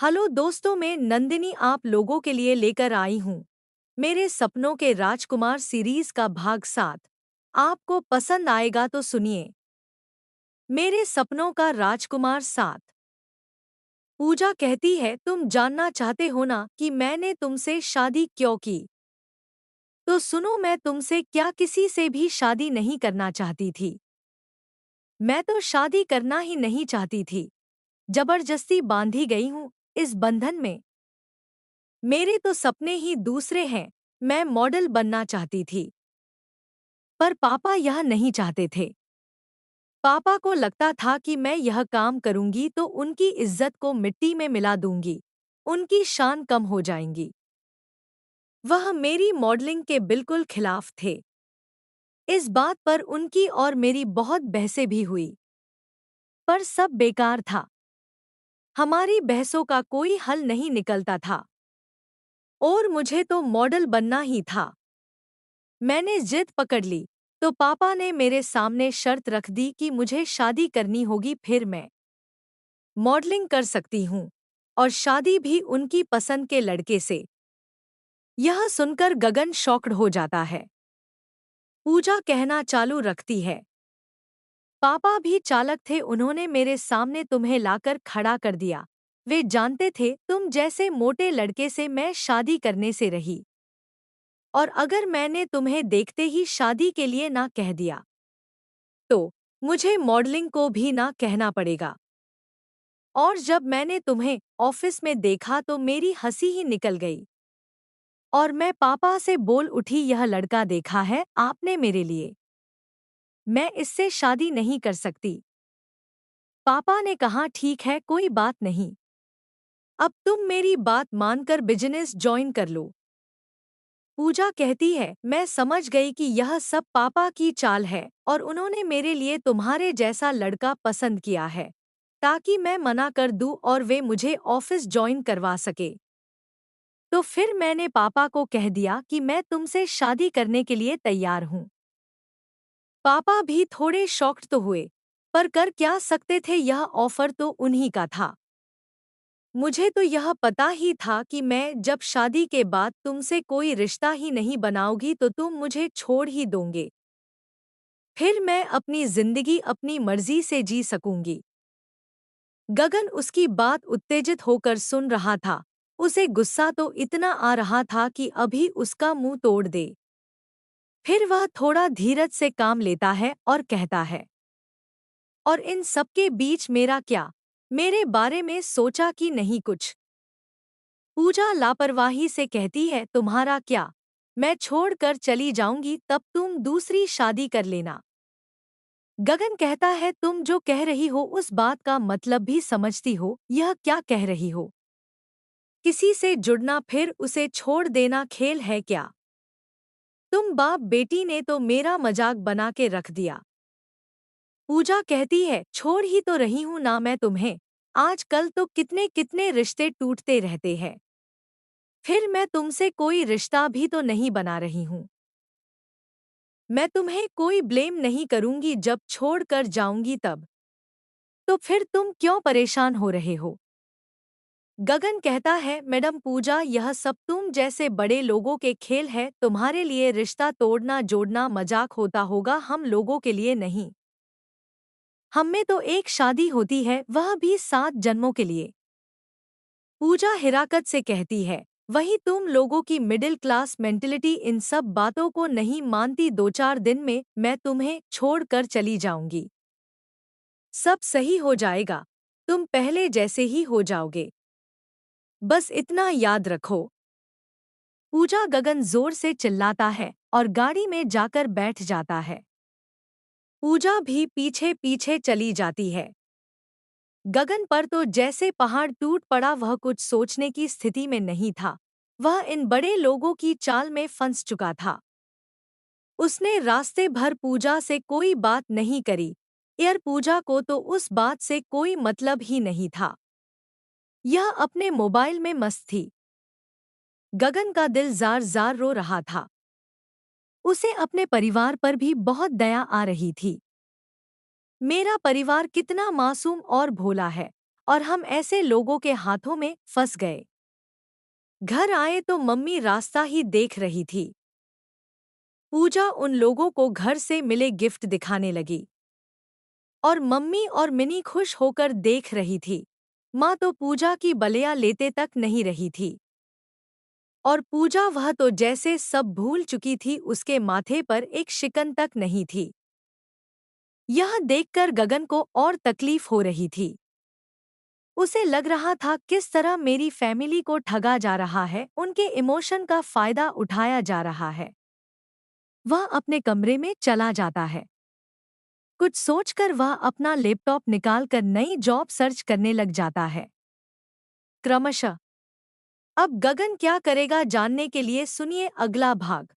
Hello दोस्तों, मैं नंदिनी आप लोगों के लिए लेकर आई हूँ मेरे सपनों के राजकुमार सीरीज का भाग 7। आपको पसंद आएगा तो सुनिए। मेरे सपनों का राजकुमार 7। पूजा कहती है, तुम जानना चाहते हो ना कि मैंने तुमसे शादी क्यों की? तो सुनो, मैं तुमसे क्या किसी से भी शादी नहीं करना चाहती थी। मैं तो शादी करना ही नहीं चाहती थी। जबरदस्ती बांधी गई हूँ इस बंधन में। मेरे तो सपने ही दूसरे हैं। मैं मॉडल बनना चाहती थी, पर पापा यह नहीं चाहते थे। पापा को लगता था कि मैं यह काम करूंगी तो उनकी इज्जत को मिट्टी में मिला दूंगी, उनकी शान कम हो जाएंगी। वह मेरी मॉडलिंग के बिल्कुल खिलाफ थे। इस बात पर उनकी और मेरी बहुत बहसें भी हुई, पर सब बेकार था। हमारी बहसों का कोई हल नहीं निकलता था और मुझे तो मॉडल बनना ही था। मैंने जिद पकड़ ली तो पापा ने मेरे सामने शर्त रख दी कि मुझे शादी करनी होगी, फिर मैं मॉडलिंग कर सकती हूँ और शादी भी उनकी पसंद के लड़के से। यह सुनकर गगन शॉक्ड हो जाता है। पूजा कहना चालू रखती है, पापा भी चालक थे, उन्होंने मेरे सामने तुम्हें लाकर खड़ा कर दिया। वे जानते थे तुम जैसे मोटे लड़के से मैं शादी करने से रही, और अगर मैंने तुम्हें देखते ही शादी के लिए ना कह दिया तो मुझे मॉडलिंग को भी ना कहना पड़ेगा। और जब मैंने तुम्हें ऑफिस में देखा तो मेरी हंसी ही निकल गई और मैं पापा से बोल उठी, यह लड़का देखा है आपने मेरे लिए, मैं इससे शादी नहीं कर सकती। पापा ने कहा, ठीक है कोई बात नहीं, अब तुम मेरी बात मानकर बिजनेस ज्वाइन कर लो। पूजा कहती है, मैं समझ गई कि यह सब पापा की चाल है और उन्होंने मेरे लिए तुम्हारे जैसा लड़का पसंद किया है ताकि मैं मना कर दूं और वे मुझे ऑफिस ज्वाइन करवा सके। तो फिर मैंने पापा को कह दिया कि मैं तुमसे शादी करने के लिए तैयार हूँ। पापा भी थोड़े शॉक्ड तो हुए, पर कर क्या सकते थे, यह ऑफर तो उन्हीं का था। मुझे तो यह पता ही था कि मैं जब शादी के बाद तुमसे कोई रिश्ता ही नहीं बनाओगी तो तुम मुझे छोड़ ही दोगे। फिर मैं अपनी जिंदगी अपनी मर्जी से जी सकूंगी। गगन उसकी बात उत्तेजित होकर सुन रहा था। उसे गुस्सा तो इतना आ रहा था कि अभी उसका मुंह तोड़ दे। फिर वह थोड़ा धीरज से काम लेता है और कहता है, और इन सबके बीच मेरा क्या? मेरे बारे में सोचा कि नहीं कुछ? पूजा लापरवाही से कहती है, तुम्हारा क्या? मैं छोड़कर चली जाऊंगी तब तुम दूसरी शादी कर लेना। गगन कहता है, तुम जो कह रही हो उस बात का मतलब भी समझती हो? यह क्या कह रही हो? किसी से जुड़ना फिर उसे छोड़ देना खेल है क्या? तुम बाप बेटी ने तो मेरा मजाक बना के रख दिया। पूजा कहती है, छोड़ ही तो रही हूं ना मैं तुम्हें। आजकल तो कितने कितने रिश्ते टूटते रहते हैं, फिर मैं तुमसे कोई रिश्ता भी तो नहीं बना रही हूं। मैं तुम्हें कोई ब्लेम नहीं करूंगी, जब छोड़ कर जाऊंगी तब। तो फिर तुम क्यों परेशान हो रहे हो? गगन कहता है, मैडम पूजा, यह सब तुम जैसे बड़े लोगों के खेल है। तुम्हारे लिए रिश्ता तोड़ना जोड़ना मजाक होता होगा, हम लोगों के लिए नहीं। हम में तो एक शादी होती है, वह भी 7 जन्मों के लिए। पूजा हिराकत से कहती है, वही तुम लोगों की मिडिल क्लास मेंटेलिटी इन सब बातों को नहीं मानती। 2-4 दिन में मैं तुम्हें छोड़कर चली जाऊंगी, सब सही हो जाएगा, तुम पहले जैसे ही हो जाओगे, बस इतना याद रखो। पूजा गगन जोर से चिल्लाता है और गाड़ी में जाकर बैठ जाता है। पूजा भी पीछे पीछे चली जाती है। गगन पर तो जैसे पहाड़ टूट पड़ा, वह कुछ सोचने की स्थिति में नहीं था। वह इन बड़े लोगों की चाल में फंस चुका था। उसने रास्ते भर पूजा से कोई बात नहीं करी, यार पूजा को तो उस बात से कोई मतलब ही नहीं था। यह अपने मोबाइल में मस्त थी। गगन का दिल जार जार रो रहा था। उसे अपने परिवार पर भी बहुत दया आ रही थी। मेरा परिवार कितना मासूम और भोला है, और हम ऐसे लोगों के हाथों में फंस गए। घर आए तो मम्मी रास्ता ही देख रही थी। पूजा उन लोगों को घर से मिले गिफ्ट दिखाने लगी और मम्मी और मिनी खुश होकर देख रही थी। माँ तो पूजा की बलिया लेते तक नहीं रही थी और पूजा वह तो जैसे सब भूल चुकी थी, उसके माथे पर एक शिकन तक नहीं थी। यह देखकर गगन को और तकलीफ हो रही थी। उसे लग रहा था किस तरह मेरी फैमिली को ठगा जा रहा है, उनके इमोशन का फायदा उठाया जा रहा है। वह अपने कमरे में चला जाता है। कुछ सोचकर वह अपना लैपटॉप निकालकर नई जॉब सर्च करने लग जाता है। क्रमशः अब गगन क्या करेगा जानने के लिए सुनिए अगला भाग।